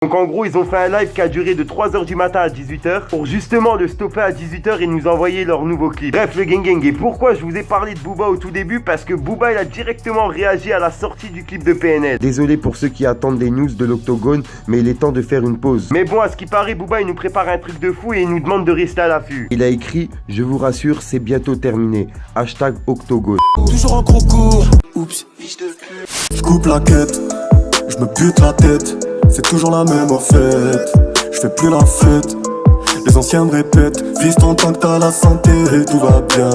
Donc en gros ils ont fait un live qui a duré de 3h du matin à 18h pour justement le stopper à 18h et nous envoyer leur nouveau clip. Bref le gang, et pourquoi je vous ai parlé de Booba au tout début? Parce que Booba il a directement réagi à la sortie du clip de PNL. Désolé pour ceux qui attendent des news de l'Octogone, mais il est temps de faire une pause. Mais bon, à ce qui paraît, Booba il nous prépare un truc de fou et il nous demande de rester à l'affût. Il a écrit « Je vous rassure, c'est bientôt terminé. Hashtag Octogone ». Toujours en gros cours. Oups, je coupe la quête, je me bute la tête. C'est toujours la même en fait. Je fais plus la fête. Les anciens me répètent, vise ton temps que t'as la santé et tout va bien.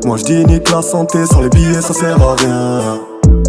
Moi je dis nique la santé, sans les billets ça sert à rien.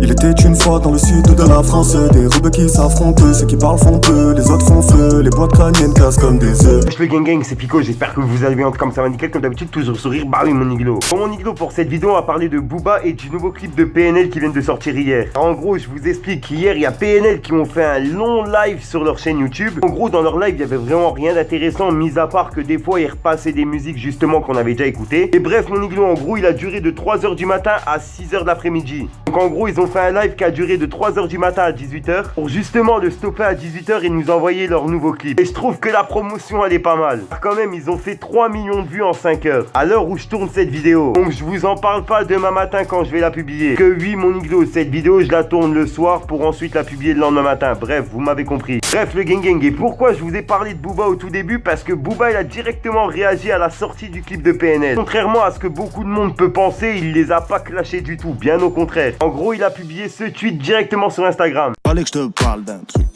Il était une fois dans le sud de la France, des rebeux qui s'affrontent, ceux qui parlent font peu, les autres font feu, les boîtes crâniennes cassent comme des œufs. Le gang, c'est Pico, j'espère que vous allez bien, comme ça va nickel, comme d'habitude, toujours sourire, bah oui mon niglo. Bon mon niglo, pour cette vidéo on va parler de Booba et du nouveau clip de PNL qui vient de sortir hier. En gros je vous explique qu'hier il y a PNL qui ont fait un long live sur leur chaîne YouTube. En gros dans leur live il y avait vraiment rien d'intéressant, mis à part que des fois ils repassaient des musiques justement qu'on avait déjà écoutées. Et bref mon niglo, en gros il a duré de 3h du matin à 6h de l'après-midi. Donc en gros ils ont fait un live qui a duré de 3h du matin à 18h pour justement le stopper à 18h et nous envoyer leur nouveau clip. Et je trouve que la promotion elle est pas mal. Quand même ils ont fait 3 millions de vues en 5 heures à l'heure où je tourne cette vidéo. Donc je vous en parle pas demain matin quand je vais la publier. Que oui mon niglo, cette vidéo je la tourne le soir pour ensuite la publier le lendemain matin. Bref vous m'avez compris. Bref le gang, et pourquoi je vous ai parlé de Booba au tout début? Parce que Booba il a directement réagi à la sortie du clip de PNL. Contrairement à ce que beaucoup de monde peut penser, il les a pas clashés du tout, bien au contraire. En gros il a publié ce tweet directement sur Instagram. Fallait que je te parle d'un truc,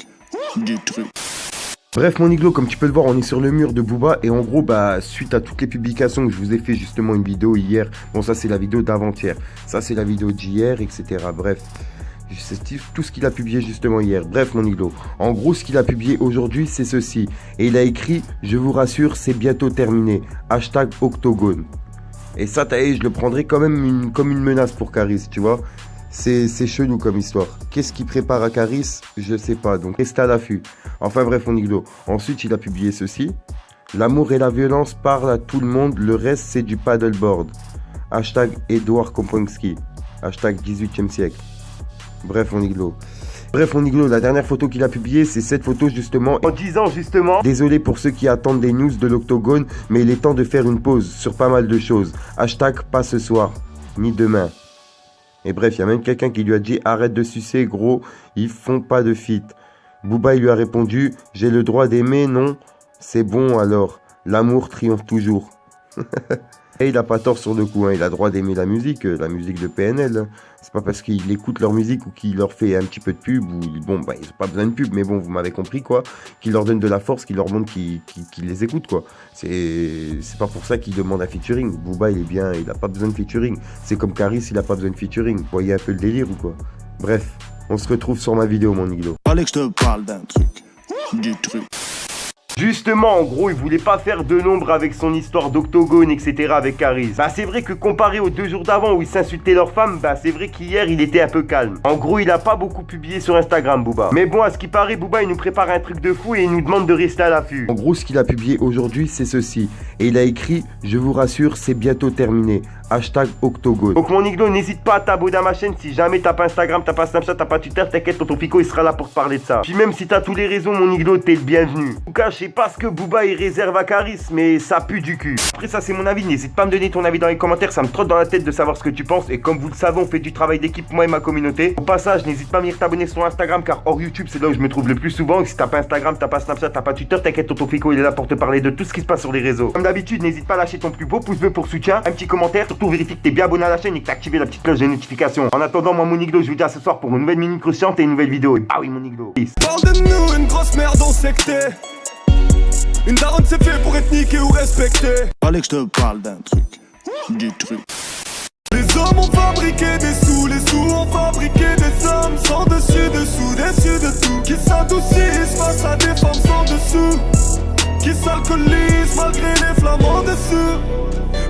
du truc. Bref mon niglo, comme tu peux le voir on est sur le mur de Booba et en gros bah suite à toutes les publications que je vous ai fait justement une vidéo hier. Bon ça c'est la vidéo d'avant-hier, ça c'est la vidéo d'hier etc. Bref, c'est tout ce qu'il a publié justement hier. Bref mon niglo, en gros ce qu'il a publié aujourd'hui c'est ceci. Et il a écrit « Je vous rassure c'est bientôt terminé. Hashtag Octogone ». Et ça je le prendrais quand même comme une menace pour Caris, tu vois. C'est chelou comme histoire. Qu'est-ce qu'il prépare à Caris? Je sais pas, donc restez à l'affût. Enfin bref, mon niglo. Ensuite, il a publié ceci. L'amour et la violence parlent à tout le monde, le reste c'est du paddleboard. Hashtag Edouard Komponski. Hashtag 18e siècle. Bref, mon niglo. Bref, mon niglo, la dernière photo qu'il a publiée, c'est cette photo justement. En disant justement... Désolé pour ceux qui attendent des news de l'Octogone, mais il est temps de faire une pause sur pas mal de choses. Hashtag pas ce soir, ni demain. Et bref, il y a même quelqu'un qui lui a dit « Arrête de sucer, gros, ils font pas de feat ». Booba, il lui a répondu « J'ai le droit d'aimer, non? C'est bon alors, l'amour triomphe toujours. » Et il a pas tort sur le coup, hein. Il a le droit d'aimer la musique de PNL. C'est pas parce qu'il écoute leur musique ou qu'il leur fait un petit peu de pub, ou bon, bah ils ont pas besoin de pub, mais bon, vous m'avez compris quoi, qu'il leur donne de la force, qu'il leur montre qu'il les écoute quoi. C'est pas pour ça qu'il demande un featuring. Booba il est bien, il a pas besoin de featuring. C'est comme Caris, il a pas besoin de featuring. Vous voyez un peu le délire ou quoi? Bref, on se retrouve sur ma vidéo mon niglo. Fallait que je te parle d'un truc, du truc. Justement, en gros, il voulait pas faire de l'ombre avec son histoire d'Octogone, etc. avec Caris. Bah, c'est vrai que comparé aux 2 jours d'avant où ils s'insultaient leurs femmes, bah, c'est vrai qu'hier, il était un peu calme. En gros, il a pas beaucoup publié sur Instagram, Booba. Mais bon, à ce qui paraît, Booba, il nous prépare un truc de fou et il nous demande de rester à l'affût. En gros, ce qu'il a publié aujourd'hui, c'est ceci. Et il a écrit « Je vous rassure, c'est bientôt terminé. Hashtag Octogone ». Donc, mon niglo, n'hésite pas à t'abonner à ma chaîne. Si jamais t'as pas Instagram, t'as pas Snapchat, t'as pas Twitter, t'inquiète, tonton Pico, il sera là pour te parler de ça. Puis même si t'as tous les réseaux, mon niglo, t'es le bienvenu. En tout cas, je sais pas ce que Booba il réserve à Caris, mais ça pue du cul. Après ça c'est mon avis, n'hésite pas à me donner ton avis dans les commentaires, ça me trotte dans la tête de savoir ce que tu penses. Et comme vous le savez, on fait du travail d'équipe, moi et ma communauté. Au passage, n'hésite pas à venir t'abonner sur Instagram, car hors YouTube c'est là où je me trouve le plus souvent. Et si t'as pas Instagram, t'as pas Snapchat, t'as pas Twitter, t'inquiète, tonton Fico il est là pour te parler de tout ce qui se passe sur les réseaux. Comme d'habitude, n'hésite pas à lâcher ton plus beau pouce bleu pour soutien, un petit commentaire, surtout vérifie que t'es bien abonné à la chaîne et que t'as activé la petite cloche de notification. En attendant, moi mon niglo, je vous dis à ce soir pour une nouvelle minute croustillante et une nouvelle vidéo. Ah oui mon niglo, peace. Parle de nous, une grosse merde on secté. Une daronne c'est fait pour être niqué ou respecté. Fallait que je te parle d'un truc, du truc. Les hommes ont fabriqué des sous, les sous ont fabriqué des hommes sans dessus dessous, déçus de tout. Qui s'adoucissent face à des femmes sans dessous, qui s'alcoolisent malgré les flammes en dessous.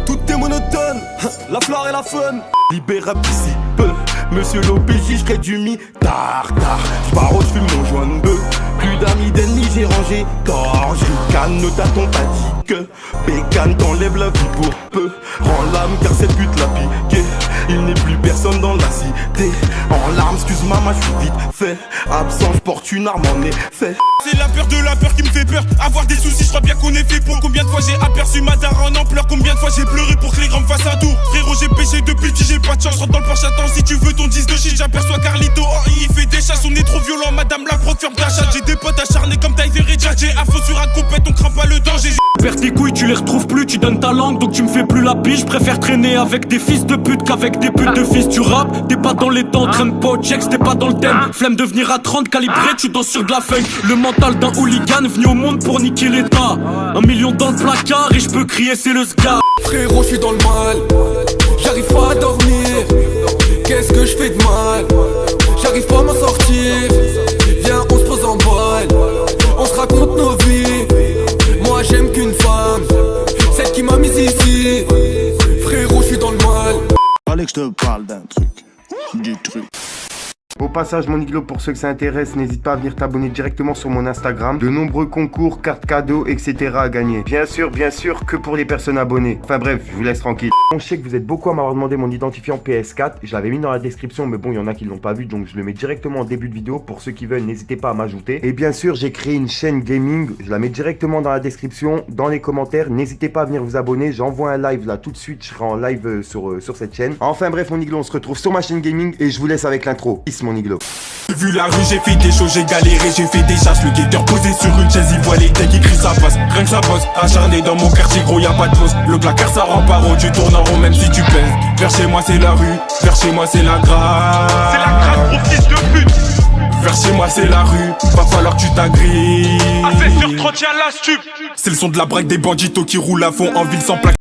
Tout est monotone, la flore et la fun. Libérable d'ici peu, monsieur l'OPJ, j'serai du mi-tard. J'barre, j'fume mon joint de bœuf. Plus d'amis, d'ennemis, j'ai rendu danger. Danger, canne, t'as ton pas dit que Bécane t'enlève la vie pour peu. Rends l'âme car cette pute l'a piqué. Il n'est plus personne dans la cité. En larmes, excuse maman, je suis vite fait. Absent, je porte une arme en effet. C'est la peur de la peur qui me fait peur. Avoir des soucis, je crois bien qu'on est fait pour. Combien de fois j'ai aperçu ma daronne en pleurs. Combien de fois j'ai pleuré pour que les grands me fassent un tour. Frérot, j'ai péché depuis petit, j'ai pas de chance. Rentre dans le Porsche, attends, si tu veux ton 10 de shit. J'aperçois Carlito, oh, il fait des chasses. On est trop violent, madame la proc, ferme ta chatte. J'ai des potes acharnés comme Tyver et Jack. J'ai afro sur un compète, on craint pas le danger. Perds tes couilles, tu les retrouves plus, tu donnes ta langue, donc tu me fais plus la pige. Je préfère traîner avec des fils de pute qu'avec des putes de fils. Tu rappes, t'es pas dans les temps, traîne pas au checks, t'es pas dans le thème. Flemme de venir à 30 calibré, tu danses sur de la feuille. Le mental d'un hooligan venu au monde pour niquer l'état. 1 million dans le placard et je peux crier c'est le ska. Frérot, je suis dans le mal, j'arrive pas à dormir. Qu'est-ce que je fais de mal? J'arrive pas à m'en sortir. Viens, on se pose en balle, on se raconte nos vies. Moi j'aime qu'une femme, celle qui m'a mis ici. Frérot, je suis dans le mal. Fallait que je te parle d'un truc, du truc. Au passage, mon iglo, pour ceux que ça intéresse, n'hésite pas à venir t'abonner directement sur mon Instagram. De nombreux concours, cartes cadeaux, etc. à gagner. Bien sûr, que pour les personnes abonnées. Enfin bref, je vous laisse tranquille. Je sais que vous êtes beaucoup à m'avoir demandé mon identifiant PS4. Je l'avais mis dans la description, mais bon, il y en a qui l'ont pas vu, donc je le mets directement en début de vidéo. Pour ceux qui veulent, n'hésitez pas à m'ajouter. Et bien sûr, j'ai créé une chaîne gaming. Je la mets directement dans la description, dans les commentaires. N'hésitez pas à venir vous abonner. J'envoie un live là tout de suite. Je serai en live sur cette chaîne. Enfin bref, mon iglo, on se retrouve sur ma chaîne gaming et je vous laisse avec l'intro. Peace, mon iglo. J'ai vu la rue, j'ai fait des choses, j'ai galéré, j'ai fait des chasses. Le guetteur posé sur une chaise, il voit les decks, il crie ça passe. Rien que ça bosse, acharné dans mon quartier, gros y'a pas de pause. Le placard ça rend pas rond, tu tournes en rond même si tu pèses. Vers chez moi c'est la rue, vers chez moi c'est la grâce. C'est la grâce, gros fils de pute. Vers chez moi c'est la rue, va falloir que tu t'agrippes. À 16h30 y'a la stup. C'est le son de la braque des banditos qui roulent à fond en ville sans plaque.